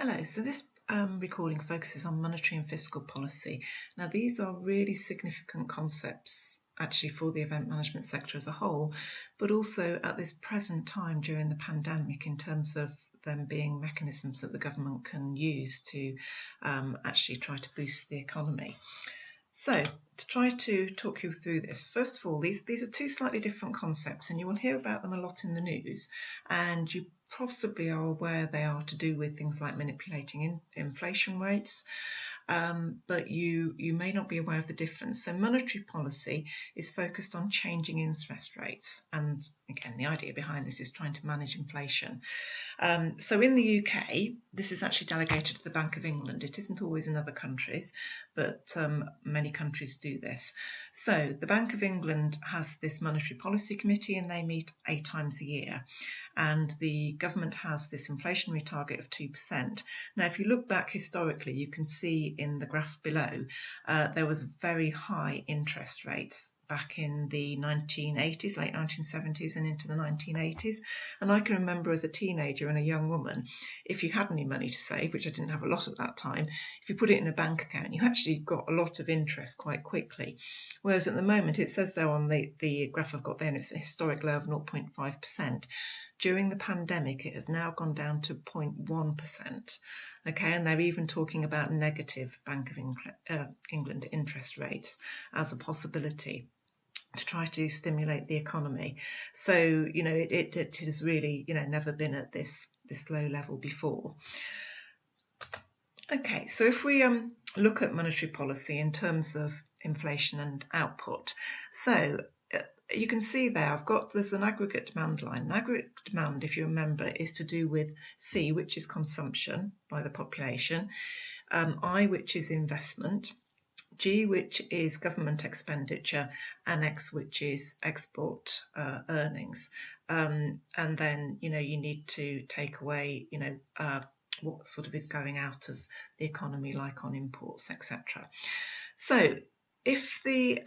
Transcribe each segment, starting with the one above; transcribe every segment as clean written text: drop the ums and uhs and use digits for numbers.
Hello, so this recording focuses on monetary and fiscal policy. Now, these are really significant concepts actually for the event management sector as a whole, but also at this present time during the pandemic in terms of them being mechanisms that the government can use to actually try to boost the economy. So, to try to talk you through this, first of all, these are two slightly different concepts, and you will hear about them a lot in the news, and you possibly are aware they are to do with things like manipulating inflation rates, but you may not be aware of the difference. So monetary policy is focused on changing interest rates, and again, the idea behind this is trying to manage inflation. So in the UK, this is actually delegated to the Bank of England. It isn't always in other countries, but many countries do this. So the Bank of England has this monetary policy committee, and they meet 8 times a year. And the government has this inflationary target of 2%. Now, if you look back historically, you can see in the graph below, there was very high interest rates back in the 1980s, late 1970s and into the 1980s. And I can remember as a teenager and a young woman, if you had any money to save, which I didn't have a lot at that time, if you put it in a bank account, you actually got a lot of interest quite quickly. Whereas at the moment, it says there on the graph I've got there, and it's a historic low of 0.5%. During the pandemic, it has now gone down to 0.1%. Okay, and they're even talking about negative Bank of England interest rates as a possibility to try to stimulate the economy. So, it has really, never been at this low level before. Okay, so if we look at monetary policy in terms of inflation and output, so you can see there, there's an aggregate demand line. An aggregate demand, if you remember, is to do with C, which is consumption by the population, I, which is investment, G, which is government expenditure, and X, which is export earnings. And then, you need to take away, what sort of is going out of the economy, like on imports, etc. So if the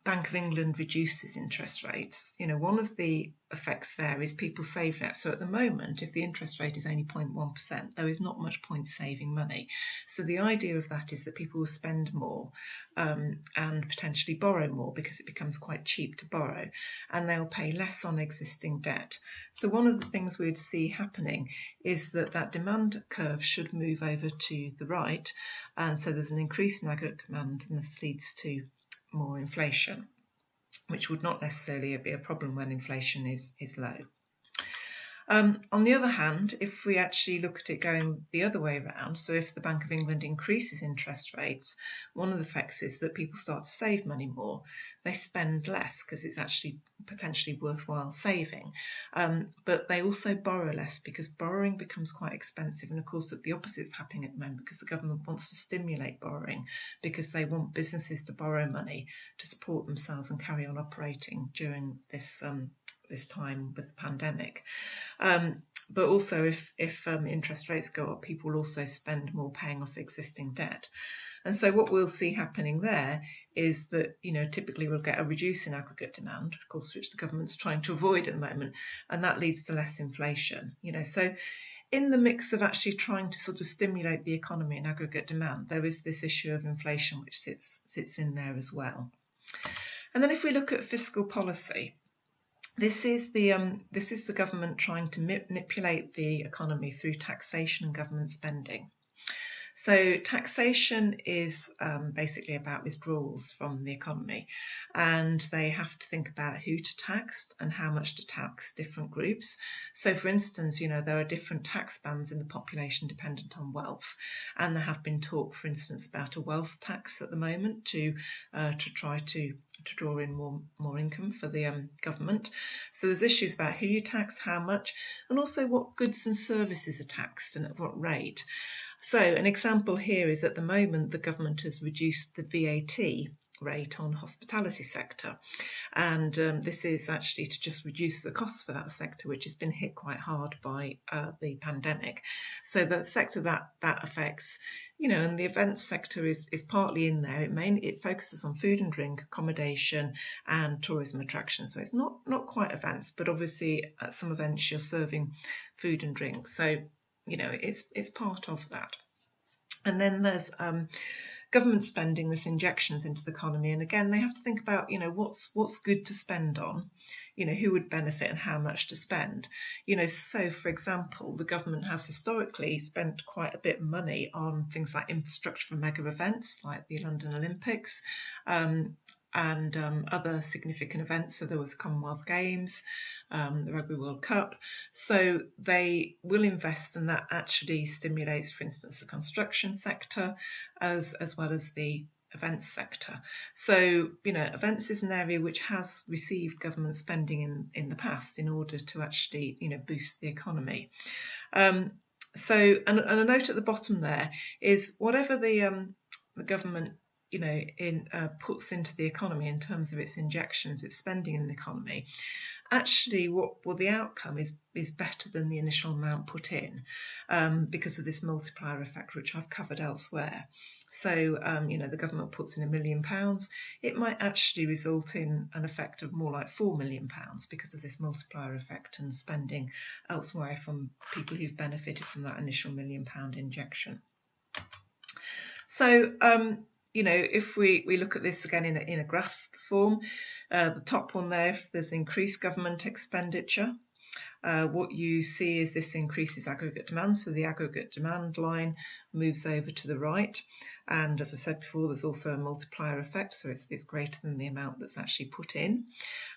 Bank of England reduces interest rates, one of the effects there is people save less. So at the moment, if the interest rate is only 0.1%, there is not much point saving money. So the idea of that is that people will spend more and potentially borrow more because it becomes quite cheap to borrow, and they'll pay less on existing debt. So one of the things we'd see happening is that demand curve should move over to the right, and so there's an increase in aggregate demand, and this leads to more inflation, which would not necessarily be a problem when inflation is low. On the other hand, if we actually look at it going the other way around, so if the Bank of England increases interest rates, one of the effects is that people start to save money more. They spend less because it's actually potentially worthwhile saving, but they also borrow less because borrowing becomes quite expensive. And of course, the opposite is happening at the moment because the government wants to stimulate borrowing because they want businesses to borrow money to support themselves and carry on operating during this time with the pandemic. But also if interest rates go up, people will also spend more paying off existing debt. And so what we'll see happening there is that, typically we'll get a reduce in aggregate demand, of course, which the government's trying to avoid at the moment, and that leads to less inflation. So in the mix of actually trying to sort of stimulate the economy and aggregate demand, there is this issue of inflation which sits in there as well. And then if we look at fiscal policy, this is the government trying to manipulate the economy through taxation and government spending. So taxation is basically about withdrawals from the economy, and they have to think about who to tax and how much to tax different groups. So for instance, there are different tax bands in the population dependent on wealth, and there have been talk, for instance, about a wealth tax at the moment to try to draw in more income for the government. So there's issues about who you tax, how much, and also what goods and services are taxed and at what rate. So an example here is at the moment the government has reduced the VAT rate on hospitality sector, and this is actually to just reduce the costs for that sector, which has been hit quite hard by the pandemic. So the sector that affects, and the events sector is partly in there. It focuses on food and drink, accommodation, and tourism attractions. So it's not quite events, but obviously at some events you're serving food and drink. So it's part of that. And then there's government spending, this injections into the economy, and again they have to think about what's good to spend on, who would benefit and how much to spend. So for example, the government has historically spent quite a bit of money on things like infrastructure for mega events like the London Olympics, and other significant events. So there was Commonwealth Games, the Rugby World Cup. So they will invest, and that actually stimulates, for instance, the construction sector as well as the events sector. So, events is an area which has received government spending in the past in order to actually, boost the economy. So, and a note at the bottom there is whatever the government puts into the economy in terms of its injections, its spending in the economy, actually the outcome is better than the initial amount put in, because of this multiplier effect which I've covered elsewhere. So the government puts in £1 million, it might actually result in an effect of more like £4 million because of this multiplier effect and spending elsewhere from people who've benefited from that initial £1 million injection. So if we look at this again in a graph form, the top one there, if there's increased government expenditure, what you see is this increases aggregate demand. So the aggregate demand line moves over to the right. And as I said before, there's also a multiplier effect. So it's greater than the amount that's actually put in.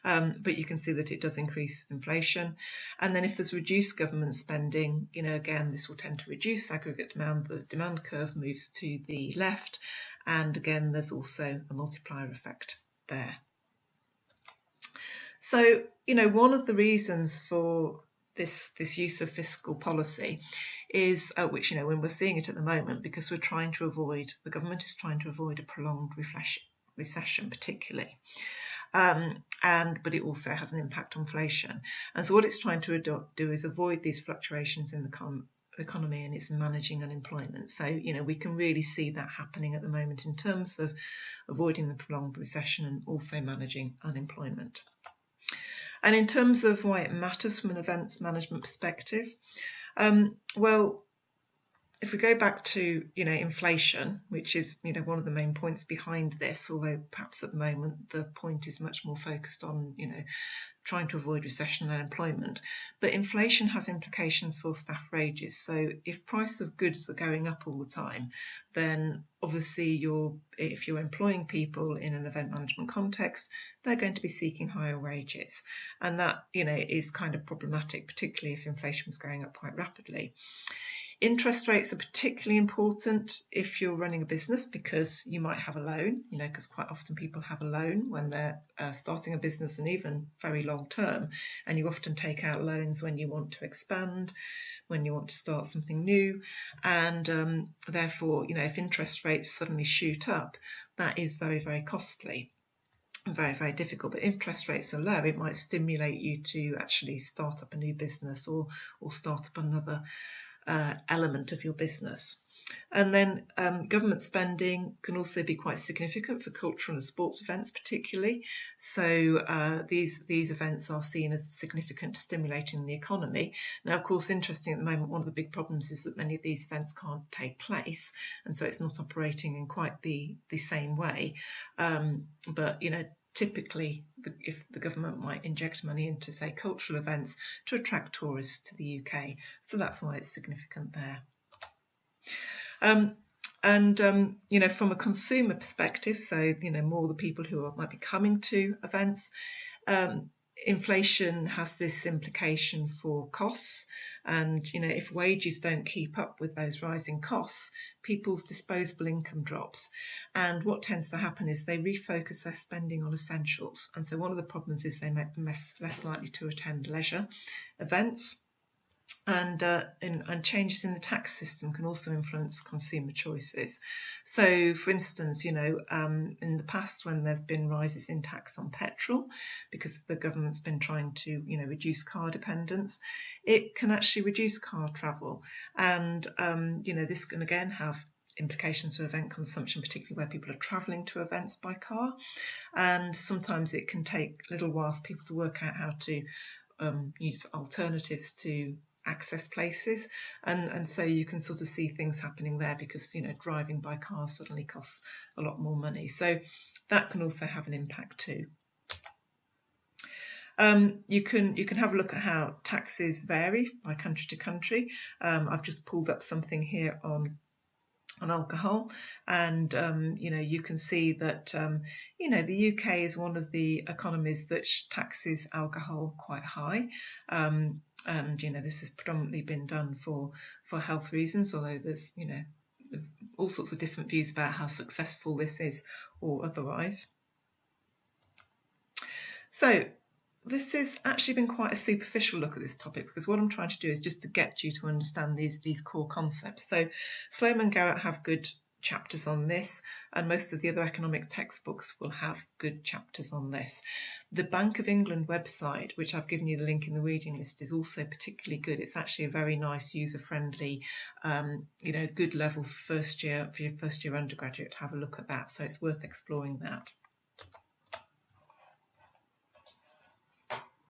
But you can see that it does increase inflation. And then if there's reduced government spending, again, this will tend to reduce aggregate demand. The demand curve moves to the left. And again, there's also a multiplier effect there. So, one of the reasons for this use of fiscal policy is, which, when we're seeing it at the moment, because the government is trying to avoid a prolonged recession particularly. But it also has an impact on inflation. And so what it's trying to do is avoid these fluctuations in the economy, and it's managing unemployment. So, we can really see that happening at the moment in terms of avoiding the prolonged recession and also managing unemployment. And in terms of why it matters from an events management perspective, well, if we go back to, inflation, which is, one of the main points behind this, although perhaps at the moment the point is much more focused on, trying to avoid recession and unemployment. But inflation has implications for staff wages. So if price of goods are going up all the time, then obviously if you're employing people in an event management context, they're going to be seeking higher wages. And that, is kind of problematic, particularly if inflation was going up quite rapidly. Interest rates are particularly important if you're running a business, because you might have a loan, because quite often people have a loan when they're starting a business, and even very long term, and you often take out loans when you want to expand, when you want to start something new, and therefore, if interest rates suddenly shoot up, that is very, very costly. Very, very difficult. But if interest rates are low, it might stimulate you to actually start up a new business or start up another element of your business. And then government spending can also be quite significant for cultural and sports events particularly. So these events are seen as significant to stimulating the economy. Now, of course, interesting at the moment, one of the big problems is that many of these events can't take place, and so it's not operating in quite the same way. But typically, if the government might inject money into, say, cultural events to attract tourists to the UK. So that's why it's significant there. From a consumer perspective, so, more the people who might be coming to events, inflation has this implication for costs. And, if wages don't keep up with those rising costs, people's disposable income drops. And what tends to happen is they refocus their spending on essentials. And so one of the problems is they make them less likely to attend leisure events. And changes in the tax system can also influence consumer choices. So, for instance, in the past, when there's been rises in tax on petrol, because the government's been trying to, reduce car dependence, it can actually reduce car travel. And, this can again have implications for event consumption, particularly where people are travelling to events by car. And sometimes it can take a little while for people to work out how to use alternatives to access places, and so you can sort of see things happening there because, you know, driving by car suddenly costs a lot more money. So that can also have an impact too. You can have a look at how taxes vary by country to country. I've just pulled up something here on alcohol, and you know, you can see that you know, the UK is one of the economies that taxes alcohol quite high, and you know, this has predominantly been done for health reasons, although there's, you know, all sorts of different views about how successful this is or otherwise. So this has actually been quite a superficial look at this topic, because what I'm trying to do is just to get you to understand these core concepts. So Sloman and Garrett have good chapters on this, and most of the other economic textbooks will have good chapters on this. The Bank of England website, which I've given you the link in the reading list, is also particularly good. It's actually a very nice, user-friendly, you know, good level for your first year undergraduate to have a look at that. So it's worth exploring that.